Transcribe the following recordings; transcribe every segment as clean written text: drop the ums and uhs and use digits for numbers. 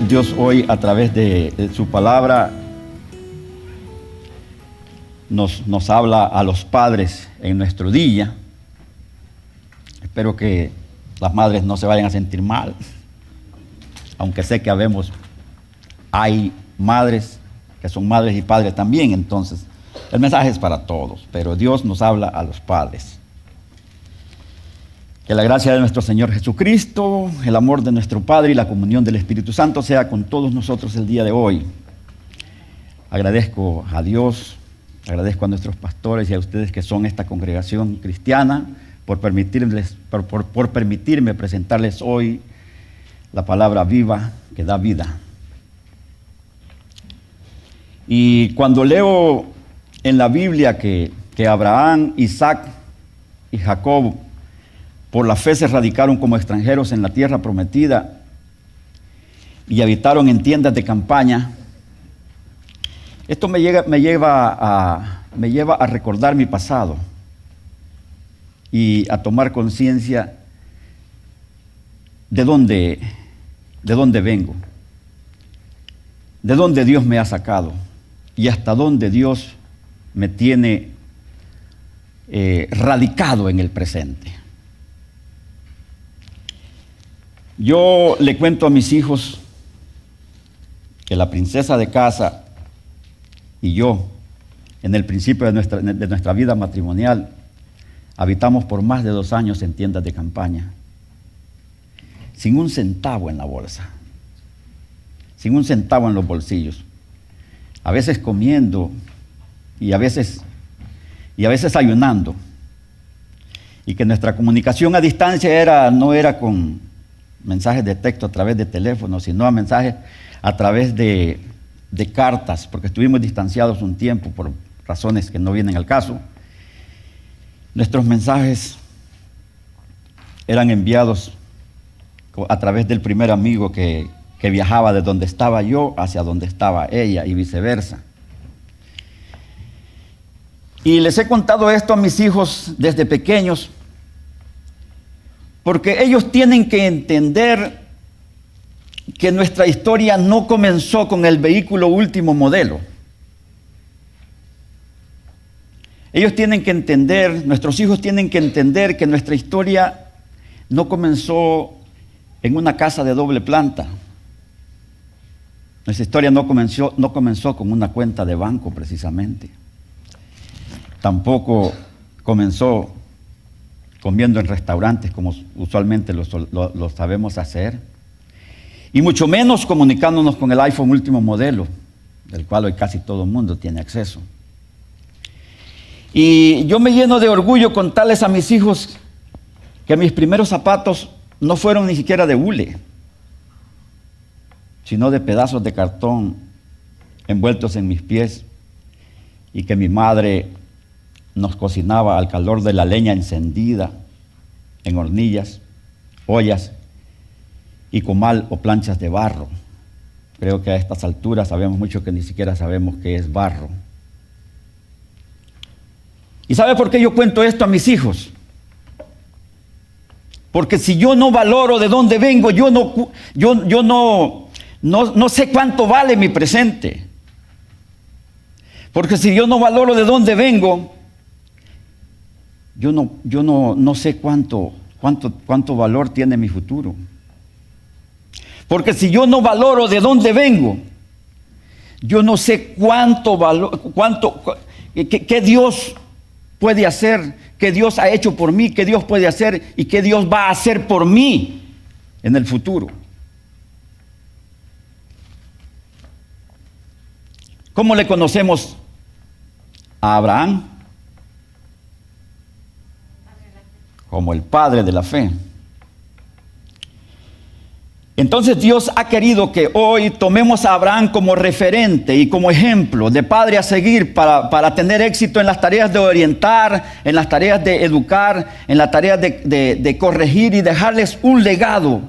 Dios hoy a través de su palabra nos habla a los padres en nuestro día. Espero que las madres no se vayan a sentir mal, aunque sé que hay madres que son madres y padres también, entonces el mensaje es para todos, pero Dios nos habla a los padres. Que la gracia de nuestro Señor Jesucristo, el amor de nuestro Padre y la comunión del Espíritu Santo sea con todos nosotros el día de hoy. Agradezco a Dios, agradezco a nuestros pastores y a ustedes que son esta congregación cristiana por permitirme presentarles hoy la palabra viva que da vida. Y cuando leo en la Biblia que Abraham, Isaac y Jacob por la fe se radicaron como extranjeros en la tierra prometida y habitaron en tiendas de campaña, esto me lleva a recordar mi pasado y a tomar conciencia de dónde vengo, de dónde Dios me ha sacado y hasta dónde Dios me tiene radicado en el presente. Yo le cuento a mis hijos que la princesa de casa y yo, en el principio de nuestra vida matrimonial, habitamos por más de 2 años en tiendas de campaña, sin un centavo en la bolsa, sin un centavo en los bolsillos, a veces comiendo y a veces ayunando, y que nuestra comunicación a distancia no era con mensajes de texto a través de teléfono, sino a mensajes a través de cartas, porque estuvimos distanciados un tiempo por razones que no vienen al caso. Nuestros mensajes eran enviados a través del primer amigo que viajaba de donde estaba yo hacia donde estaba ella y viceversa. Y les he contado esto a mis hijos desde pequeños, porque ellos tienen que entender que nuestra historia no comenzó con el vehículo último modelo. Nuestros hijos tienen que entender que nuestra historia no comenzó en una casa de doble planta. Nuestra historia no comenzó con una cuenta de banco precisamente. Tampoco comenzó comiendo en restaurantes como usualmente lo sabemos hacer. Y mucho menos comunicándonos con el iPhone último modelo, del cual hoy casi todo el mundo tiene acceso. Y yo me lleno de orgullo contarles a mis hijos que mis primeros zapatos no fueron ni siquiera de hule, sino de pedazos de cartón envueltos en mis pies, y que mi madre nos cocinaba al calor de la leña encendida en hornillas, ollas y comal o planchas de barro. Creo que a estas alturas sabemos mucho que ni siquiera sabemos qué es barro. ¿Y sabe por qué yo cuento esto a mis hijos? Porque si yo no valoro de dónde vengo, yo no sé cuánto vale mi presente. Porque si yo no valoro de dónde vengo, yo no sé cuánto valor tiene mi futuro. Porque si yo no valoro de dónde vengo, yo no sé cuánto valor, qué Dios puede hacer, qué Dios ha hecho por mí, qué Dios puede hacer y qué Dios va a hacer por mí en el futuro. ¿Cómo le conocemos a Abraham? Como el padre de la fe. Entonces Dios ha querido que hoy tomemos a Abraham como referente y como ejemplo de padre a seguir para tener éxito en las tareas de orientar, en las tareas de educar, en las tareas de corregir y dejarles un legado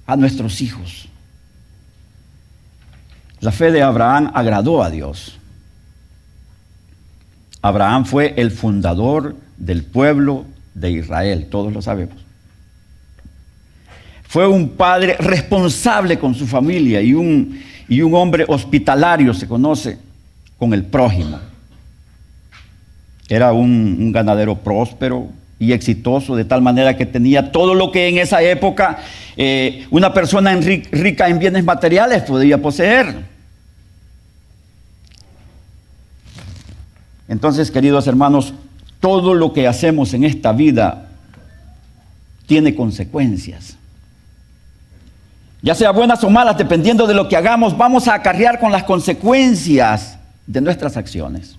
a nuestros hijos. La fe de Abraham agradó a Dios. Abraham fue el fundador del pueblo de Israel, todos lo sabemos. Fue un padre responsable con su familia y un hombre hospitalario, se conoce, con el prójimo. Era un ganadero próspero y exitoso, de tal manera que tenía todo lo que en esa época una persona rica en bienes materiales podía poseer. Entonces, queridos hermanos, todo lo que hacemos en esta vida tiene consecuencias. Ya sea buenas o malas, dependiendo de lo que hagamos, vamos a acarrear con las consecuencias de nuestras acciones.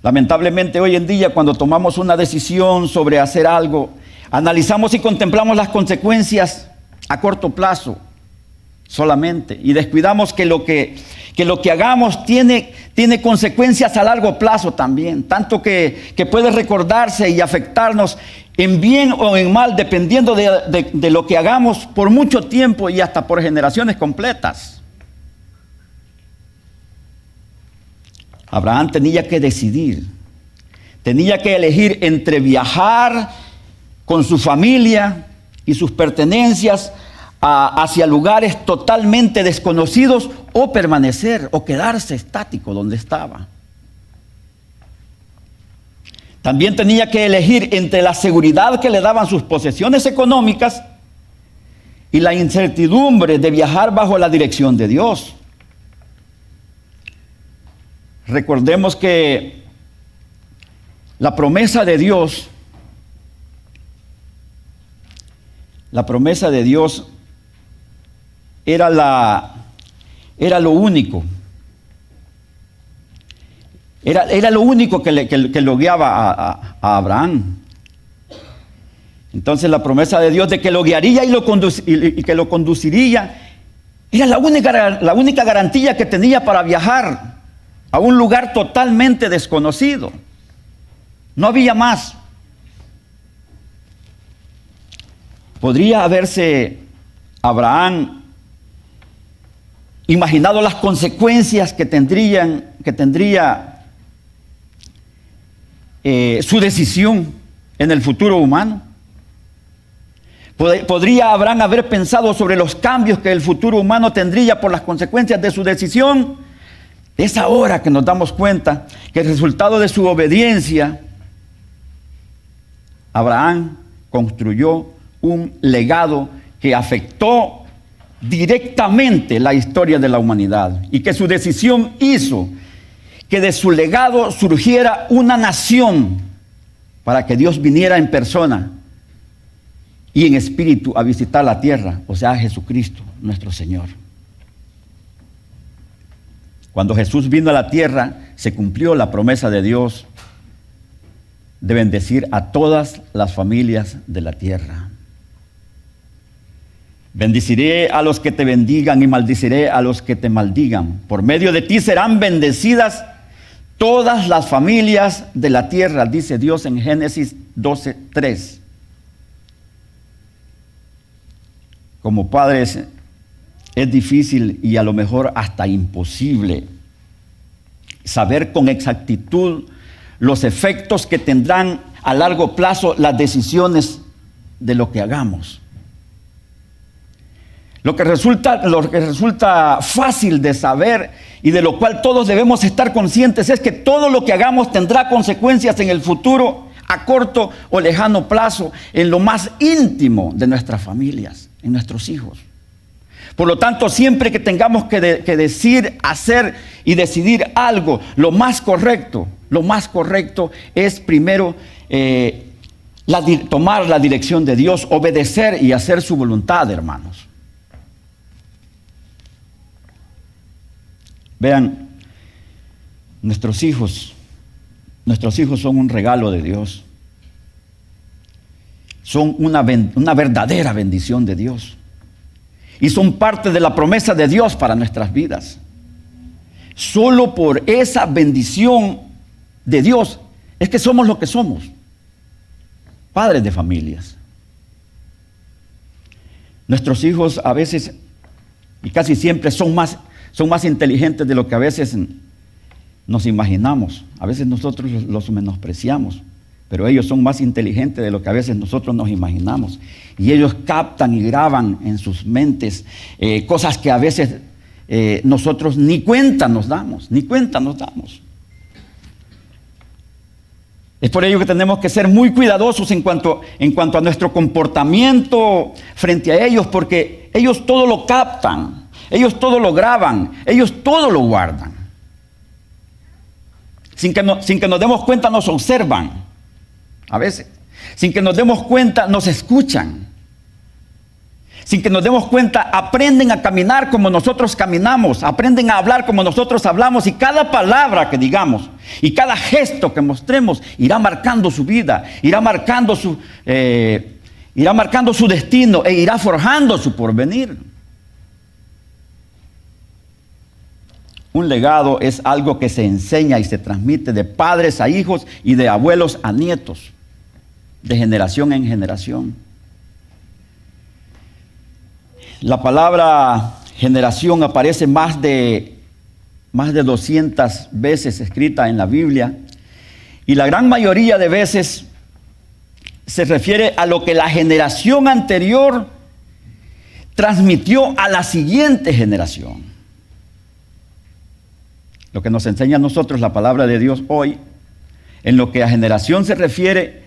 Lamentablemente hoy en día, cuando tomamos una decisión sobre hacer algo, analizamos y contemplamos las consecuencias a corto plazo solamente, y descuidamos que lo que hagamos tiene consecuencias a largo plazo también, tanto que puede recordarse y afectarnos en bien o en mal, dependiendo de lo que hagamos por mucho tiempo y hasta por generaciones completas. Abraham tenía que decidir, tenía que elegir entre viajar con su familia y sus pertenencias hacia lugares totalmente desconocidos, o permanecer o quedarse estático donde estaba. También tenía que elegir entre la seguridad que le daban sus posesiones económicas y la incertidumbre de viajar bajo la dirección de Dios. Recordemos que la promesa de Dios era lo único. Era lo único que lo guiaba a Abraham. Entonces la promesa de Dios de que lo guiaría y que lo conduciría era la única garantía que tenía para viajar a un lugar totalmente desconocido. No había más. ¿Podría haberse Abraham imaginado las consecuencias que tendría su decisión en el futuro humano? ¿Podría Abraham haber pensado sobre los cambios que el futuro humano tendría por las consecuencias de su decisión? Es ahora que nos damos cuenta que el resultado de su obediencia, Abraham construyó un legado que afectó directamente la historia de la humanidad, y que su decisión hizo que de su legado surgiera una nación para que Dios viniera en persona y en espíritu a visitar la tierra, o sea, Jesucristo, nuestro Señor. Cuando Jesús vino a la tierra, se cumplió la promesa de Dios de bendecir a todas las familias de la tierra. Bendeciré a los que te bendigan y maldiciré a los que te maldigan. Por medio de ti serán bendecidas todas las familias de la tierra, dice Dios en Génesis 12:3. Como padres es difícil y a lo mejor hasta imposible saber con exactitud los efectos que tendrán a largo plazo las decisiones de lo que hagamos. Lo que resulta fácil de saber y de lo cual todos debemos estar conscientes es que todo lo que hagamos tendrá consecuencias en el futuro, a corto o lejano plazo, en lo más íntimo de nuestras familias, en nuestros hijos. Por lo tanto, siempre que tengamos que decir, hacer y decidir algo, lo más correcto es primero tomar la dirección de Dios, obedecer y hacer su voluntad, hermanos. Vean, nuestros hijos son un regalo de Dios. Son una verdadera bendición de Dios. Y son parte de la promesa de Dios para nuestras vidas. Solo por esa bendición de Dios es que somos lo que somos. Padres de familias. Nuestros hijos a veces y casi siempre son más inteligentes de lo que a veces nos imaginamos. A veces nosotros los menospreciamos. pero ellos son más inteligentes de lo que a veces nosotros nos imaginamos. Y ellos captan y graban en sus mentes cosas que a veces nosotros ni cuenta nos damos. Es por ello que tenemos que ser muy cuidadosos en cuanto a nuestro comportamiento frente a ellos, porque ellos todo lo captan, ellos todo lo graban, ellos todo lo guardan. Sin que nos demos cuenta, nos observan. A veces, sin que nos demos cuenta, nos escuchan. Sin que nos demos cuenta, aprenden a caminar como nosotros caminamos, aprenden a hablar como nosotros hablamos, y cada palabra que digamos y cada gesto que mostremos irá marcando su vida, irá marcando su destino e irá forjando su porvenir. Un legado es algo que se enseña y se transmite de padres a hijos y de abuelos a nietos, de generación en generación. La palabra generación aparece más de 200 veces escrita en la Biblia, y la gran mayoría de veces se refiere a lo que la generación anterior transmitió a la siguiente generación. Lo que nos enseña a nosotros la palabra de Dios hoy, en lo que a generación se refiere,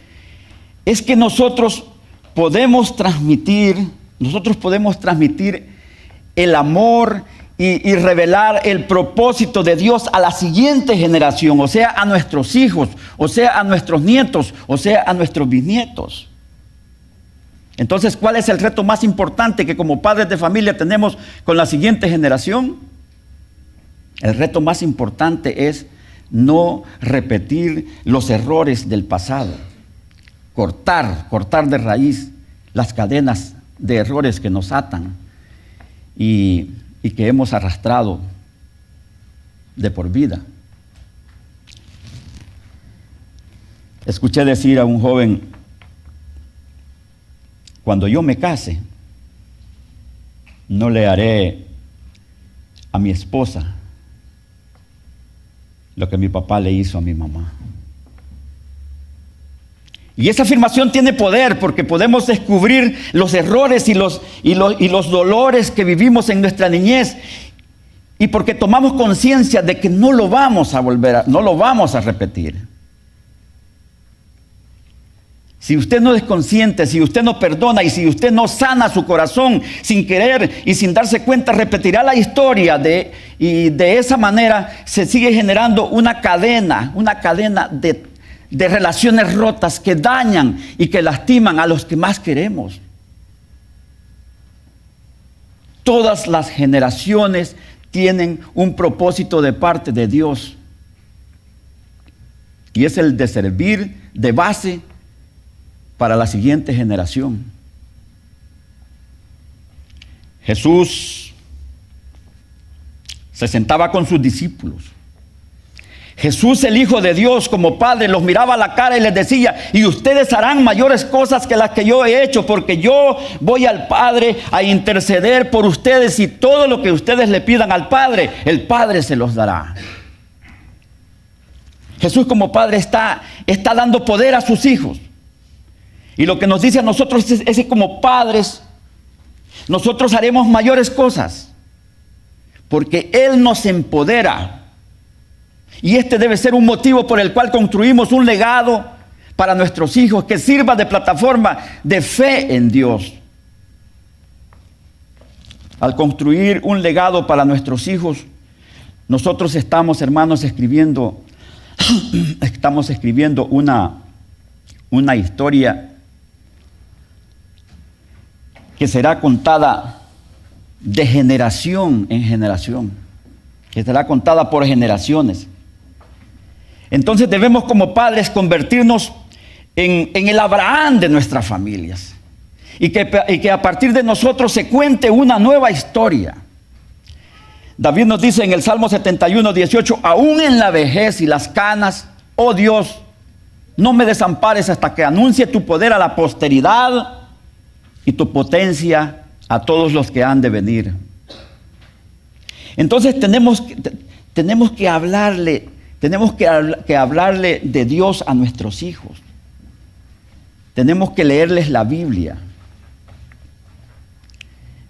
es que nosotros podemos transmitir el amor y revelar el propósito de Dios a la siguiente generación, o sea, a nuestros hijos, o sea, a nuestros nietos, o sea, a nuestros bisnietos. Entonces, ¿cuál es el reto más importante que como padres de familia tenemos con la siguiente generación? El reto más importante es no repetir los errores del pasado. Cortar de raíz las cadenas de errores que nos atan y que hemos arrastrado de por vida. Escuché decir a un joven: cuando yo me case, no le haré a mi esposa lo que mi papá le hizo a mi mamá. Y esa afirmación tiene poder, porque podemos descubrir los errores y los dolores que vivimos en nuestra niñez, y porque tomamos conciencia de que no lo vamos a repetir. Si usted no es consciente, si usted no perdona y si usted no sana su corazón sin querer y sin darse cuenta, repetirá la historia y de esa manera se sigue generando una cadena de relaciones rotas que dañan y que lastiman a los que más queremos. Todas las generaciones tienen un propósito de parte de Dios, y es el de servir de base para la siguiente generación. Jesús se sentaba con sus discípulos. Jesús, el Hijo de Dios, como Padre, los miraba a la cara y les decía: y ustedes harán mayores cosas que las que yo he hecho, porque yo voy al Padre a interceder por ustedes, y todo lo que ustedes le pidan al Padre, el Padre se los dará. Jesús, como Padre, está dando poder a sus hijos. Y lo que nos dice a nosotros es que como padres nosotros haremos mayores cosas, porque Él nos empodera. Y este debe ser un motivo por el cual construimos un legado para nuestros hijos que sirva de plataforma de fe en Dios. Al construir un legado para nuestros hijos, nosotros estamos, hermanos, escribiendo una historia que será contada de generación en generación, que será contada por generaciones. Entonces debemos como padres convertirnos en el Abraham de nuestras familias, y que a partir de nosotros se cuente una nueva historia. David nos dice en el Salmo 71, 18: aún en la vejez y las canas, oh Dios, no me desampares hasta que anuncie tu poder a la posteridad y tu potencia a todos los que han de venir. Entonces tenemos que hablarle de Dios a nuestros hijos. tenemos que leerles la Biblia.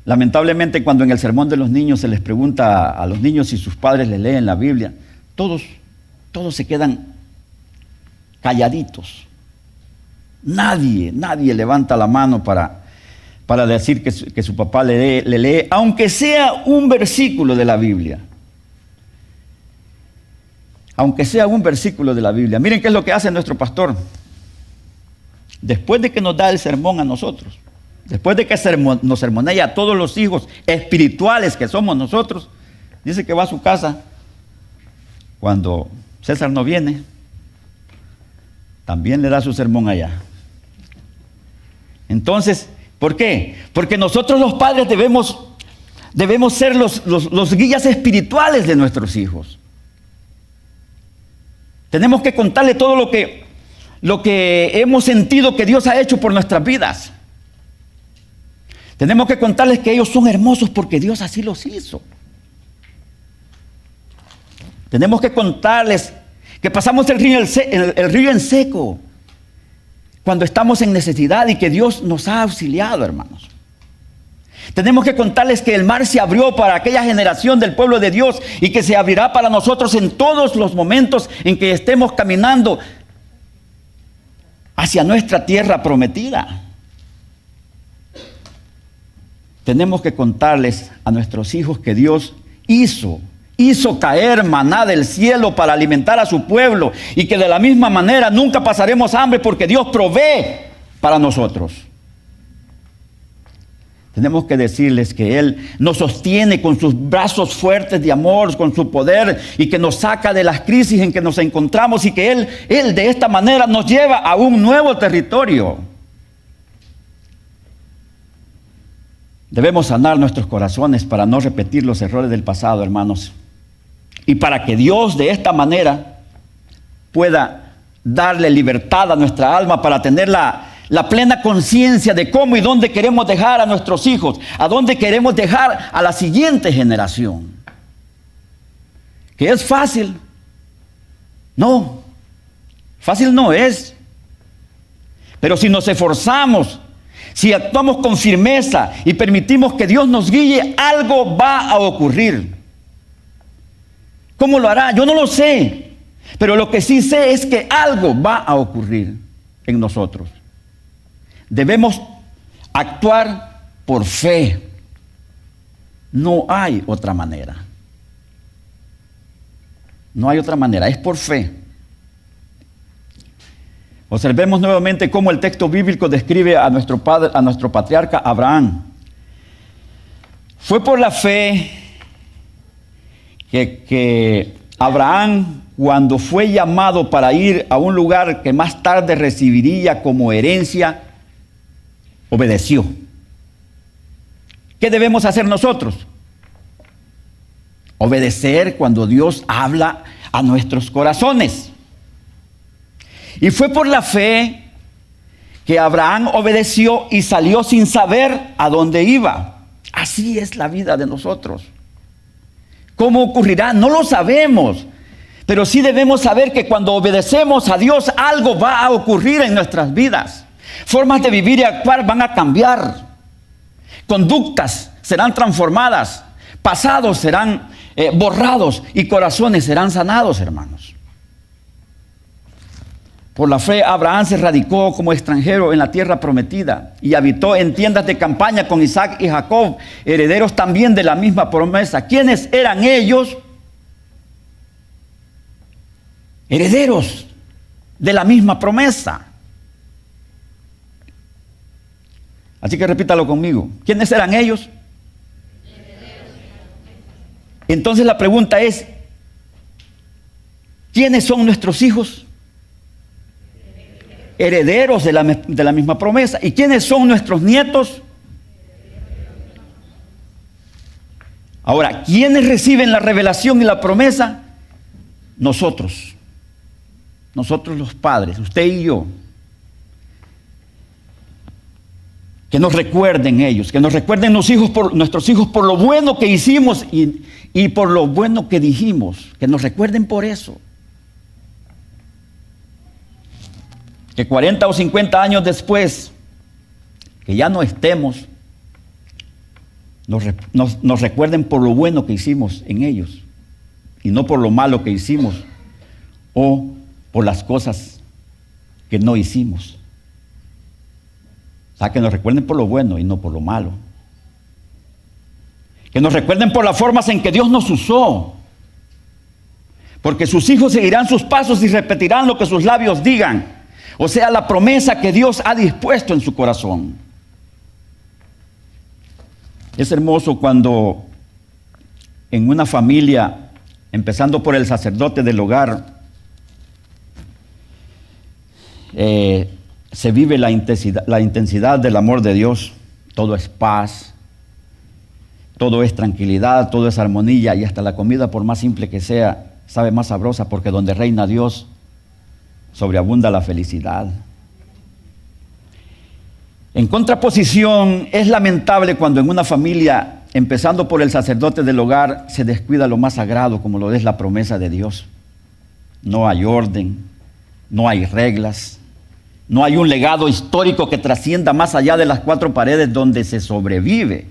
Lamentablemente, cuando en el sermón de los niños se les pregunta a los niños si sus padres les leen la Biblia, todos se quedan calladitos. Nadie levanta la mano para decir que su papá le lee, aunque sea un versículo de la Biblia. Aunque sea un versículo de la Biblia. Miren qué es lo que hace nuestro pastor. Después de que nos da el sermón a nosotros, después de que nos sermonea a todos los hijos espirituales que somos nosotros, dice que va a su casa cuando César no viene, también le da su sermón allá. Entonces, ¿por qué? Porque nosotros los padres debemos ser los guías espirituales de nuestros hijos. Tenemos que contarle todo lo que hemos sentido que Dios ha hecho por nuestras vidas. Tenemos que contarles que ellos son hermosos porque Dios así los hizo. Tenemos que contarles que pasamos el río en seco cuando estamos en necesidad y que Dios nos ha auxiliado, hermanos. Tenemos que contarles que el mar se abrió para aquella generación del pueblo de Dios y que se abrirá para nosotros en todos los momentos en que estemos caminando hacia nuestra tierra prometida. Tenemos que contarles a nuestros hijos que Dios hizo caer maná del cielo para alimentar a su pueblo y que de la misma manera nunca pasaremos hambre porque Dios provee para nosotros. Tenemos que decirles que Él nos sostiene con sus brazos fuertes de amor, con su poder, y que nos saca de las crisis en que nos encontramos y que Él de esta manera nos lleva a un nuevo territorio. Debemos sanar nuestros corazones para no repetir los errores del pasado, hermanos. Y para que Dios de esta manera pueda darle libertad a nuestra alma para tener la plena conciencia de cómo y dónde queremos dejar a nuestros hijos, a dónde queremos dejar a la siguiente generación. ¿Que es fácil? No, fácil no es. Pero si nos esforzamos, si actuamos con firmeza y permitimos que Dios nos guíe, algo va a ocurrir. ¿Cómo lo hará? Yo no lo sé, pero lo que sí sé es que algo va a ocurrir en nosotros. Debemos actuar por fe. No hay otra manera. No hay otra manera, es por fe. Observemos nuevamente cómo el texto bíblico describe a nuestro patriarca Abraham. Fue por la fe que Abraham, cuando fue llamado para ir a un lugar que más tarde recibiría como herencia, obedeció. ¿Qué debemos hacer nosotros? Obedecer cuando Dios habla a nuestros corazones. Y fue por la fe que Abraham obedeció y salió sin saber a dónde iba. Así es la vida de nosotros. ¿Cómo ocurrirá? No lo sabemos. Pero sí debemos saber que cuando obedecemos a Dios, algo va a ocurrir en nuestras vidas. Formas de vivir y actuar van a cambiar. Conductas serán transformadas. Pasados serán borrados y corazones serán sanados, hermanos. Por la fe, Abraham se radicó como extranjero en la tierra prometida y habitó en tiendas de campaña con Isaac y Jacob, herederos también de la misma promesa. ¿Quiénes eran ellos? Herederos de la misma promesa. Así que repítalo conmigo. ¿Quiénes eran ellos? Entonces la pregunta es, ¿quiénes son nuestros hijos? Herederos de la misma promesa. ¿Y quiénes son nuestros nietos? Ahora, ¿quiénes reciben la revelación y la promesa? Nosotros. Nosotros los padres, usted y yo. Que nos recuerden ellos, que nos recuerden nuestros hijos por lo bueno que hicimos y por lo bueno que dijimos. Que nos recuerden por eso. que 40 o 50 años después, que ya no estemos, nos recuerden por lo bueno que hicimos en ellos y no por lo malo que hicimos o por las cosas que no hicimos. O sea, que nos recuerden por lo bueno y no por lo malo. Que nos recuerden por las formas en que Dios nos usó. Porque sus hijos seguirán sus pasos y repetirán lo que sus labios digan. O sea, la promesa que Dios ha dispuesto en su corazón. Es hermoso cuando en una familia, empezando por el sacerdote del hogar, se vive la intensidad del amor de Dios. Todo es paz, todo es tranquilidad, todo es armonía, y hasta la comida, por más simple que sea, sabe más sabrosa, porque donde reina Dios, sobreabunda la felicidad. En contraposición, es lamentable cuando en una familia, empezando por el sacerdote del hogar, se descuida lo más sagrado, como lo es la promesa de Dios. No hay orden, no hay reglas, no hay un legado histórico que trascienda más allá de las cuatro paredes donde se sobrevive,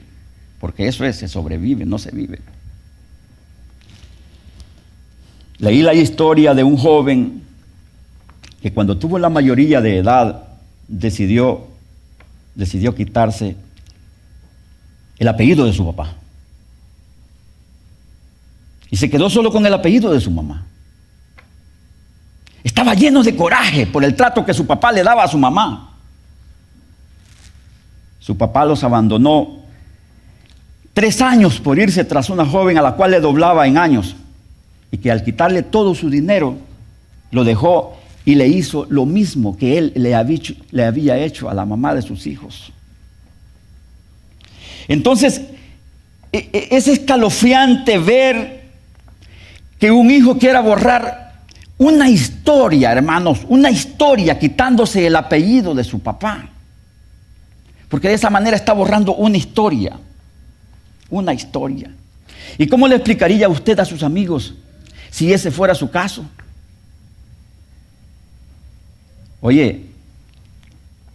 porque eso es, se sobrevive, no se vive. Leí la historia de un joven que cuando tuvo la mayoría de edad decidió quitarse el apellido de su papá. Y se quedó solo con el apellido de su mamá. Estaba lleno de coraje por el trato que su papá le daba a su mamá. Su papá los abandonó 3 años por irse tras una joven a la cual le doblaba en años, y que al quitarle todo su dinero lo dejó y le hizo lo mismo que él le había hecho a la mamá de sus hijos. Entonces, es escalofriante ver que un hijo quiera borrar una historia, hermanos, una historia, quitándose el apellido de su papá. Porque de esa manera está borrando una historia. Una historia. ¿Y cómo le explicaría usted a sus amigos si ese fuera su caso? Oye,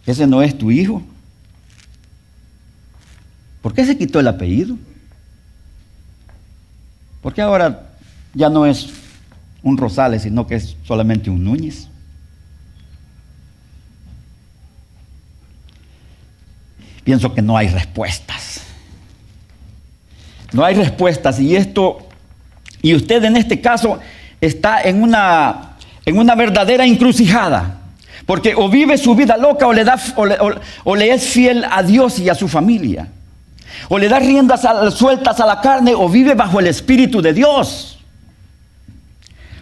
ese no es tu hijo. ¿Por qué se quitó el apellido? ¿Por qué ahora ya no es un Rosales, sino que es solamente un Núñez? Pienso que no hay respuestas. No hay respuestas, y usted en este caso está en una verdadera encrucijada, porque o vive su vida loca o le es fiel a Dios y a su familia, o le da riendas sueltas a la carne, o vive bajo el Espíritu de Dios.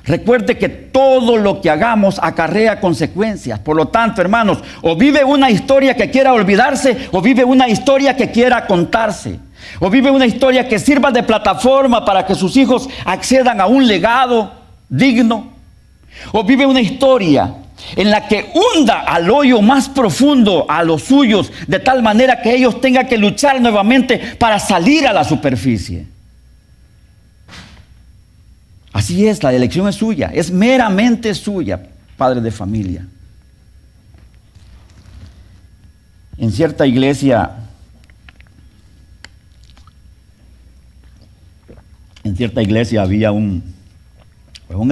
Recuerde que todo lo que hagamos acarrea consecuencias. Por lo tanto, hermanos, o vive una historia que quiera olvidarse, o vive una historia que quiera contarse. O vive una historia que sirva de plataforma para que sus hijos accedan a un legado digno. O vive una historia en la que hunda al hoyo más profundo a los suyos, de tal manera que ellos tengan que luchar nuevamente para salir a la superficie. Así es, la elección es suya, es meramente suya, padre de familia. En cierta iglesia había un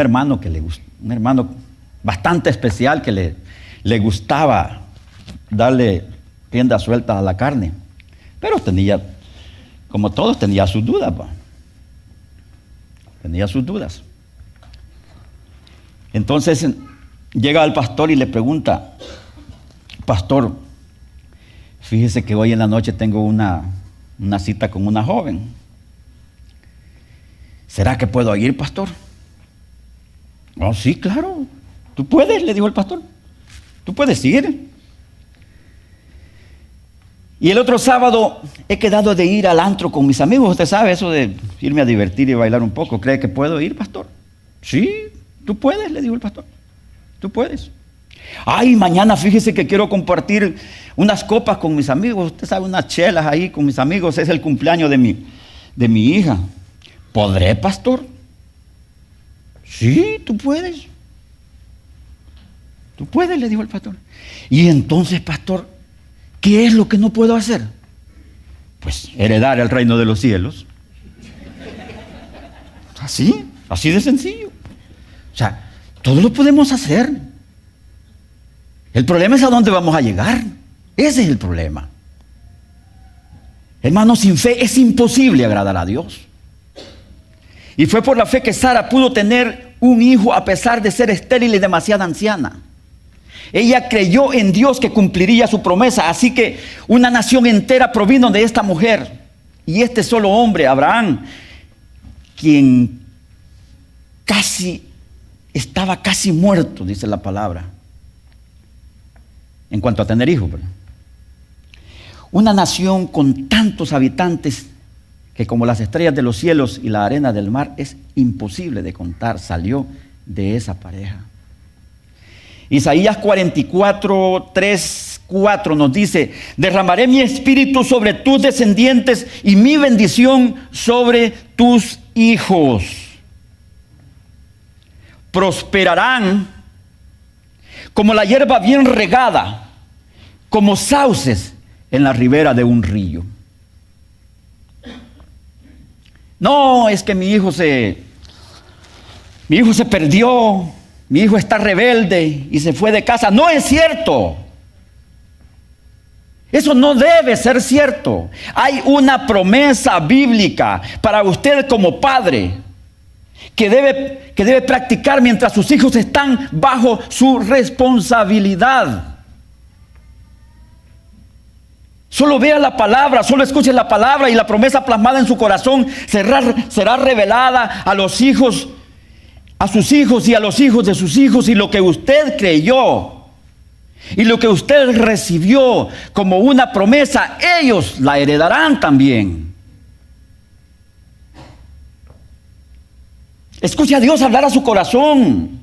hermano un hermano bastante especial que le gustaba darle rienda suelta a la carne, pero como todos, tenía sus dudas. Tenía sus dudas. Entonces llega al pastor y le pregunta: pastor, fíjese que hoy en la noche tengo una cita con una joven. ¿Será que puedo ir, pastor? Oh, sí, claro. Tú puedes, le dijo el pastor. Tú puedes ir. Y el otro sábado he quedado de ir al antro con mis amigos. Usted sabe eso de irme a divertir y bailar un poco. ¿Cree que puedo ir, pastor? Sí, tú puedes, le dijo el pastor. Tú puedes. Ay, mañana fíjese que quiero compartir unas copas con mis amigos. Usted sabe, unas chelas ahí con mis amigos. Es el cumpleaños de mi hija. ¿Podré, pastor? Sí, tú puedes. Tú puedes, le dijo el pastor. Y entonces, pastor, ¿qué es lo que no puedo hacer? Pues heredar el reino de los cielos. Así de sencillo. O sea, todo lo podemos hacer. El problema es a dónde vamos a llegar. Ese es el problema. Hermanos, sin fe es imposible agradar a Dios. Y fue por la fe que Sara pudo tener un hijo a pesar de ser estéril y demasiado anciana. Ella creyó en Dios que cumpliría su promesa. Así que una nación entera provino de esta mujer. Y este solo hombre, Abraham, quien estaba casi muerto, dice la palabra, en cuanto a tener hijos. Una nación con tantos habitantes que como las estrellas de los cielos y la arena del mar es imposible de contar, salió de esa pareja. Isaías 44, 3, 4 nos dice: derramaré mi espíritu sobre tus descendientes y mi bendición sobre tus hijos. Prosperarán como la hierba bien regada, como sauces en la ribera de un río. No, es que mi hijo se perdió, mi hijo está rebelde y se fue de casa. No es cierto. Eso no debe ser cierto. Hay una promesa bíblica para usted como padre que debe practicar mientras sus hijos están bajo su responsabilidad. Solo vea la palabra, solo escuche la palabra y la promesa plasmada en su corazón será revelada a los hijos, a sus hijos y a los hijos de sus hijos. Y lo que usted creyó y lo que usted recibió como una promesa, ellos la heredarán también. Escuche a Dios hablar a su corazón.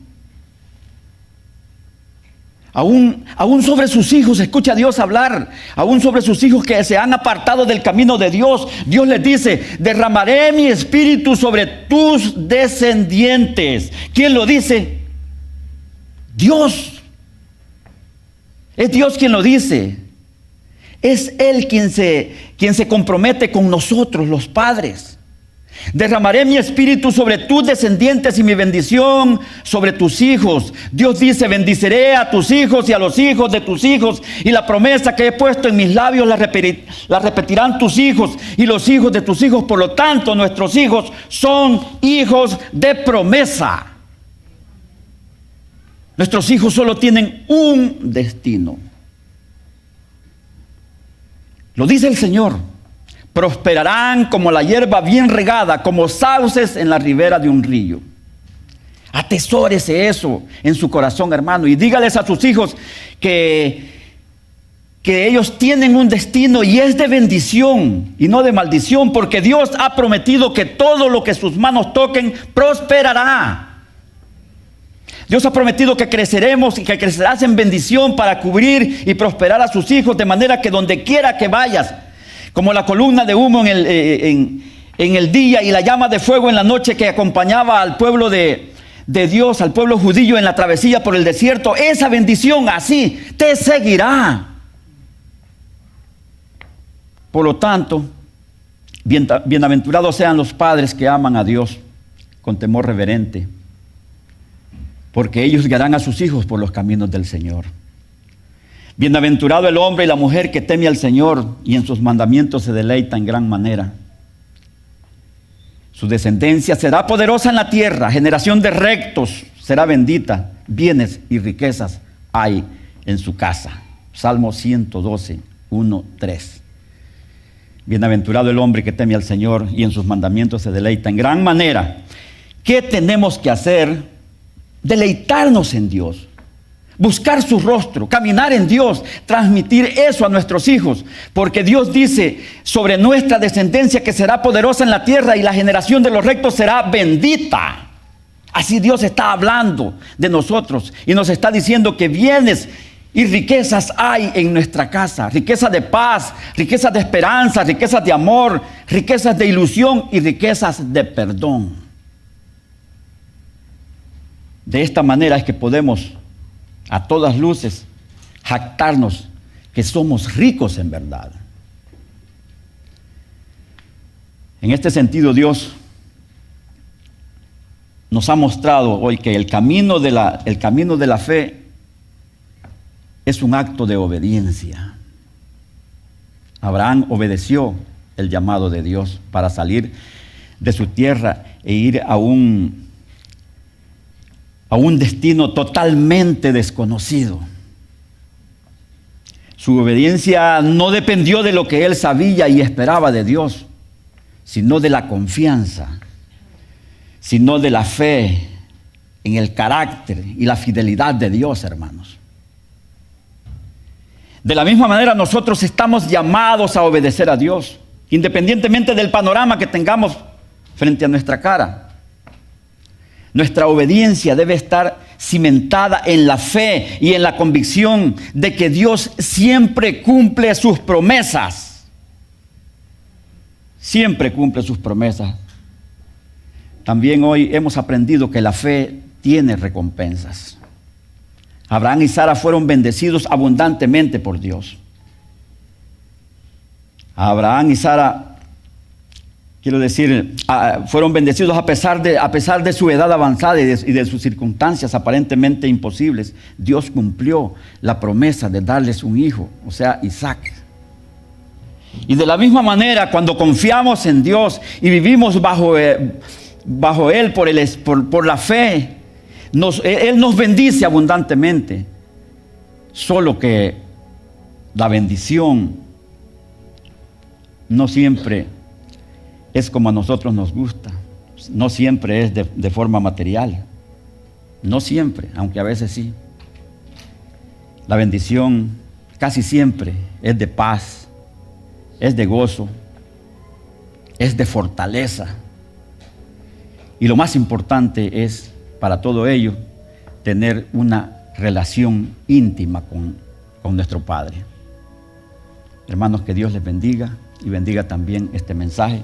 Aún sobre sus hijos, escucha a Dios hablar. Aún sobre sus hijos que se han apartado del camino de Dios. Dios les dice: derramaré mi espíritu sobre tus descendientes. ¿Quién lo dice? Dios. Es Dios quien lo dice. Es Él quien se compromete con nosotros, los padres. Derramaré mi espíritu sobre tus descendientes y mi bendición sobre tus hijos. Dios dice: bendiciré a tus hijos y a los hijos de tus hijos, y la promesa que he puesto en mis labios la repetirán tus hijos y los hijos de tus hijos. Por lo tanto, nuestros hijos son hijos de promesa. Nuestros hijos solo tienen un destino. Lo dice el Señor: prosperarán como la hierba bien regada, como sauces en la ribera de un río. Atesórese eso en su corazón, hermano, y dígales a sus hijos que ellos tienen un destino y es de bendición y no de maldición, porque Dios ha prometido que todo lo que sus manos toquen prosperará. Dios ha prometido que creceremos y que crecerás en bendición para cubrir y prosperar a sus hijos, de manera que donde quiera que vayas, como la columna de humo en el día y la llama de fuego en la noche que acompañaba al pueblo de Dios, al pueblo judío en la travesía por el desierto, esa bendición así te seguirá. Por lo tanto, bienaventurados sean los padres que aman a Dios con temor reverente, porque ellos guiarán a sus hijos por los caminos del Señor. Bienaventurado el hombre y la mujer que teme al Señor y en sus mandamientos se deleita en gran manera. Su descendencia será poderosa en la tierra, generación de rectos será bendita, bienes y riquezas hay en su casa. Salmo 112, 1, 3. Bienaventurado el hombre que teme al Señor y en sus mandamientos se deleita en gran manera. ¿Qué tenemos que hacer? Deleitarnos en Dios. Buscar su rostro, caminar en Dios, transmitir eso a nuestros hijos, porque Dios dice sobre nuestra descendencia que será poderosa en la tierra y la generación de los rectos será bendita. Así Dios está hablando de nosotros y nos está diciendo que bienes y riquezas hay en nuestra casa, riquezas de paz, riquezas de esperanza, riquezas de amor, riquezas de ilusión y riquezas de perdón. De esta manera es que podemos a todas luces, jactarnos que somos ricos en verdad. En este sentido, Dios nos ha mostrado hoy que el camino de la fe es un acto de obediencia. Abraham obedeció el llamado de Dios para salir de su tierra e ir a un destino totalmente desconocido. Su obediencia no dependió de lo que él sabía y esperaba de Dios, sino de la confianza, sino de la fe en el carácter y la fidelidad de Dios, hermanos. De la misma manera, nosotros estamos llamados a obedecer a Dios, independientemente del panorama que tengamos frente a nuestra cara. Nuestra obediencia debe estar cimentada en la fe y en la convicción de que Dios siempre cumple sus promesas. Siempre cumple sus promesas. También hoy hemos aprendido que la fe tiene recompensas. Abraham y Sara fueron bendecidos abundantemente por Dios. Abraham y Sara, fueron bendecidos a pesar de su edad avanzada y de sus circunstancias aparentemente imposibles. Dios cumplió la promesa de darles un hijo, o sea, Isaac. Y de la misma manera, cuando confiamos en Dios y vivimos bajo Él por la fe, Él nos bendice abundantemente. Solo que la bendición no siempre es como a nosotros nos gusta. No siempre es de forma material. No siempre, aunque a veces sí. La bendición casi siempre es de paz, es de gozo, es de fortaleza. Y lo más importante es, para todo ello, tener una relación íntima con nuestro Padre. Hermanos, que Dios les bendiga y bendiga también este mensaje.